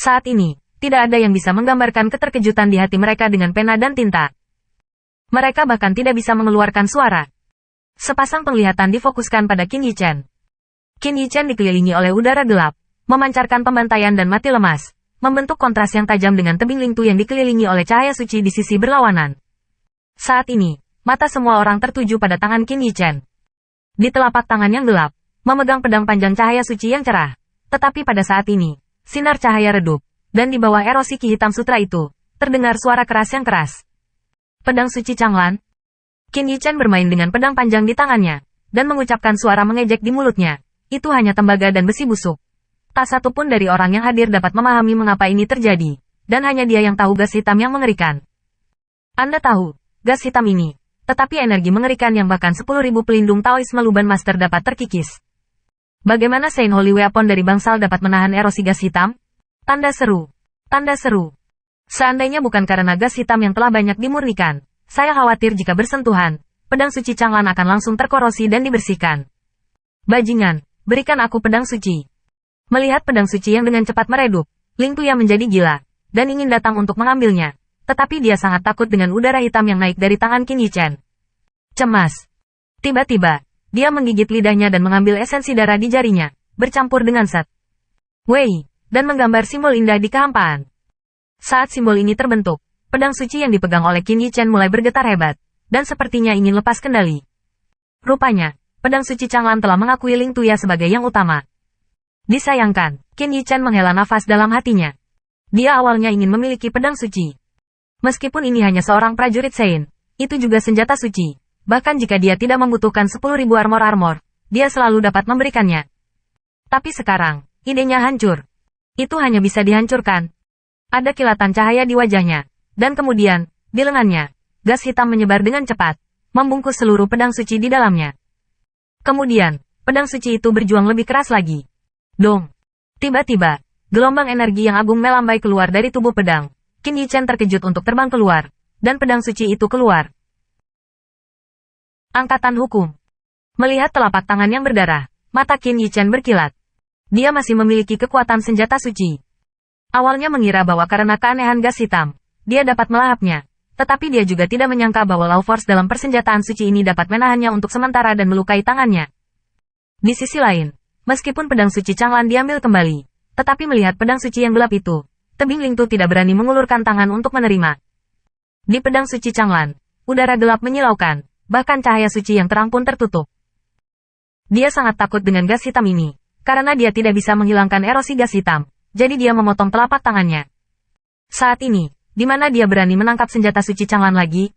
Saat ini, tidak ada yang bisa menggambarkan keterkejutan di hati mereka dengan pena dan tinta. Mereka bahkan tidak bisa mengeluarkan suara. Sepasang penglihatan difokuskan pada Qin Yichen. Qin Yichen dikelilingi oleh udara gelap, memancarkan pembantaian dan mati lemas, membentuk kontras yang tajam dengan tebing Lingtu yang dikelilingi oleh cahaya suci di sisi berlawanan. Saat ini, mata semua orang tertuju pada tangan Qin Yichen. Di telapak tangan yang gelap, memegang pedang panjang cahaya suci yang cerah. Tetapi pada saat ini, sinar cahaya redup, dan di bawah erosi ki hitam sutra itu, terdengar suara keras yang keras. Pedang suci Changlan. Qin Yichen bermain dengan pedang panjang di tangannya, dan mengucapkan suara mengejek di mulutnya. Itu hanya tembaga dan besi busuk. Tak satu pun dari orang yang hadir dapat memahami mengapa ini terjadi, dan hanya dia yang tahu gas hitam yang mengerikan. Anda tahu, gas hitam ini, tetapi energi mengerikan yang bahkan 10.000 pelindung Taoisme Luban Master dapat terkikis. Bagaimana Saint Holy Weapon dari bangsal dapat menahan erosi gas hitam? Tanda seru. Tanda seru. Seandainya bukan karena gas hitam yang telah banyak dimurnikan, saya khawatir jika bersentuhan, pedang suci Changlan akan langsung terkorosi dan dibersihkan. Bajingan, berikan aku pedang suci. Melihat pedang suci yang dengan cepat meredup, Ling Tuya menjadi gila, dan ingin datang untuk mengambilnya. Tetapi dia sangat takut dengan udara hitam yang naik dari tangan Qin Yichen. Cemas. Tiba-tiba, dia menggigit lidahnya dan mengambil esensi darah di jarinya, bercampur dengan Set Wei, dan menggambar simbol indah di kehampaan. Saat simbol ini terbentuk, pedang suci yang dipegang oleh Qin Yichen mulai bergetar hebat, dan sepertinya ingin lepas kendali. Rupanya, pedang suci Changlan telah mengakui Ling Tuya sebagai yang utama. Disayangkan, Qin Yichen menghela nafas dalam hatinya. Dia awalnya ingin memiliki pedang suci. Meskipun ini hanya seorang prajurit Sein, itu juga senjata suci. Bahkan jika dia tidak membutuhkan 10.000 armor, dia selalu dapat memberikannya. Tapi sekarang, idenya hancur. Itu hanya bisa dihancurkan. Ada kilatan cahaya di wajahnya. Dan kemudian, di lengannya, gas hitam menyebar dengan cepat, membungkus seluruh pedang suci di dalamnya. Kemudian, pedang suci itu berjuang lebih keras lagi. Dong! Tiba-tiba, gelombang energi yang agung melambai keluar dari tubuh pedang. Qin Yichen terkejut untuk terbang keluar, dan pedang suci itu keluar. Angkatan hukum. Melihat telapak tangan yang berdarah, mata Qin Yichen berkilat. Dia masih memiliki kekuatan senjata suci. Awalnya mengira bahwa karena keanehan gas hitam, dia dapat melahapnya. Tetapi dia juga tidak menyangka bahwa Law Force dalam persenjataan suci ini dapat menahannya untuk sementara dan melukai tangannya. Di sisi lain, meskipun pedang suci Changlan diambil kembali, tetapi melihat pedang suci yang gelap itu, tebing Lingtu tidak berani mengulurkan tangan untuk menerima. Di pedang suci Changlan, udara gelap menyilaukan, bahkan cahaya suci yang terang pun tertutup. Dia sangat takut dengan gas hitam ini, karena dia tidak bisa menghilangkan erosi gas hitam, jadi dia memotong telapak tangannya. Saat ini, di mana dia berani menangkap senjata suci Changlan lagi?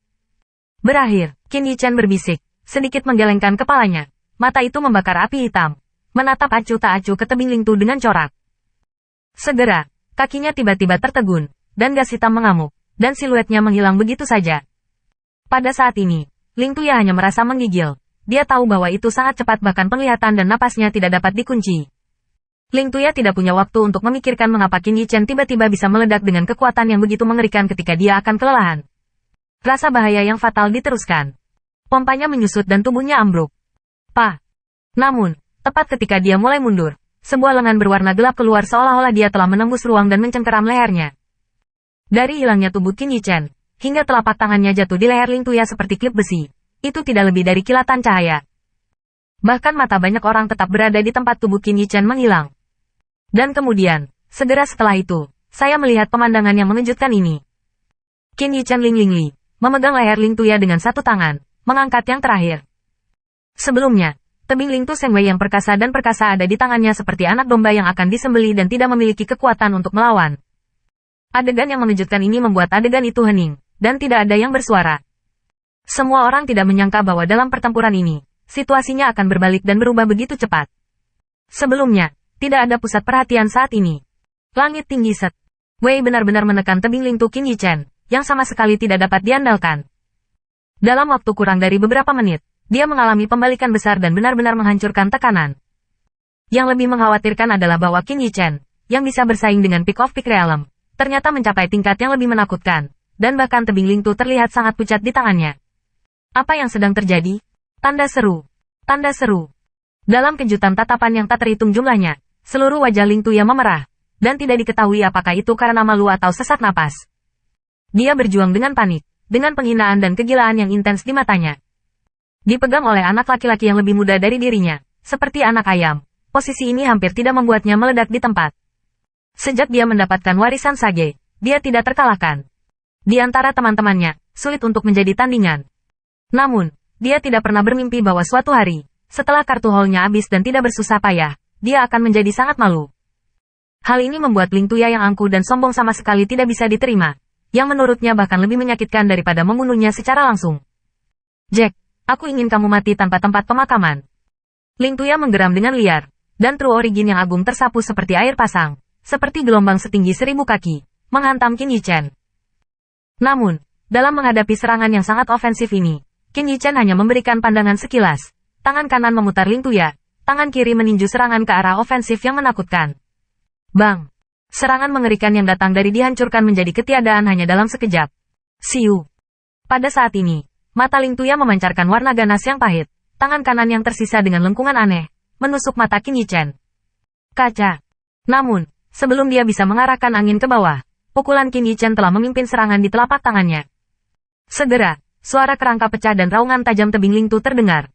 Berakhir, Qin Yichen berbisik, sedikit menggelengkan kepalanya. Mata itu membakar api hitam, menatap acuh tak acuh ke tebing Lingtu dengan corak. Segera, kakinya tiba-tiba tertegun, dan gas hitam mengamuk, dan siluetnya menghilang begitu saja. Pada saat ini, Ling Tuya hanya merasa menggigil. Dia tahu bahwa itu sangat cepat bahkan penglihatan dan napasnya tidak dapat dikunci. Ling Tuya tidak punya waktu untuk memikirkan mengapa Qin Yichen tiba-tiba bisa meledak dengan kekuatan yang begitu mengerikan ketika dia akan kelelahan. Rasa bahaya yang fatal diteruskan. Pompanya menyusut dan tubuhnya ambruk. Namun, tepat ketika dia mulai mundur, sebuah lengan berwarna gelap keluar seolah-olah dia telah menembus ruang dan mencengkeram lehernya. Dari hilangnya tubuh Qin Yichen, hingga telapak tangannya jatuh di leher Ling Tuya seperti klip besi. Itu tidak lebih dari kilatan cahaya. Bahkan mata banyak orang tetap berada di tempat tubuh Qin Yichen menghilang. Dan kemudian, segera setelah itu, saya melihat pemandangan yang mengejutkan ini. Qin Yichen Ling memegang leher Ling Tuya dengan satu tangan, mengangkat yang terakhir. Sebelumnya, tebing Lingtu Sengwei yang perkasa dan perkasa ada di tangannya seperti anak domba yang akan disembeli dan tidak memiliki kekuatan untuk melawan. Adegan yang mengejutkan ini membuat adegan itu hening, dan tidak ada yang bersuara. Semua orang tidak menyangka bahwa dalam pertempuran ini, situasinya akan berbalik dan berubah begitu cepat. Sebelumnya, tidak ada pusat perhatian saat ini. Langit tinggi Set Wei benar-benar menekan tebing Lingtu Qin Yichen, yang sama sekali tidak dapat diandalkan. Dalam waktu kurang dari beberapa menit, dia mengalami pembalikan besar dan benar-benar menghancurkan tekanan. Yang lebih mengkhawatirkan adalah bahwa Qin Yichen, yang bisa bersaing dengan Peak of Peak Realm, ternyata mencapai tingkat yang lebih menakutkan, dan bahkan tebing Lingtu terlihat sangat pucat di tangannya. Apa yang sedang terjadi? Tanda seru. Tanda seru. Dalam kejutan tatapan yang tak terhitung jumlahnya, seluruh wajah Ling Tuya memerah, dan tidak diketahui apakah itu karena malu atau sesak napas. Dia berjuang dengan panik, dengan penghinaan dan kegilaan yang intens di matanya. Dipegang oleh anak laki-laki yang lebih muda dari dirinya, seperti anak ayam. Posisi ini hampir tidak membuatnya meledak di tempat. Sejak dia mendapatkan warisan Sage, dia tidak terkalahkan. Di antara teman-temannya, sulit untuk menjadi tandingan. Namun, dia tidak pernah bermimpi bahwa suatu hari, setelah kartu haulnya habis dan tidak bersusah payah, dia akan menjadi sangat malu. Hal ini membuat Ling Tuya yang angkuh dan sombong sama sekali tidak bisa diterima, yang menurutnya bahkan lebih menyakitkan daripada membunuhnya secara langsung. Jack, aku ingin kamu mati tanpa tempat pemakaman. Ling Tuya menggeram dengan liar, dan True Origin yang agung tersapu seperti air pasang, seperti gelombang setinggi 1000 kaki, menghantam Qin Yichen. Namun, dalam menghadapi serangan yang sangat ofensif ini, Qin Yichen hanya memberikan pandangan sekilas, tangan kanan memutar Ling Tuya, tangan kiri meninju serangan ke arah ofensif yang menakutkan. Bang! Serangan mengerikan yang datang dari dihancurkan menjadi ketiadaan hanya dalam sekejap. Siu! Pada saat ini, mata Ling Tuya memancarkan warna ganas yang pahit, tangan kanan yang tersisa dengan lengkungan aneh, menusuk mata Qin Yichen. Kaca! Namun, sebelum dia bisa mengarahkan angin ke bawah, pukulan Qin Yichen telah memimpin serangan di telapak tangannya. Segera, suara kerangka pecah dan raungan tajam tebing Ling Tu terdengar.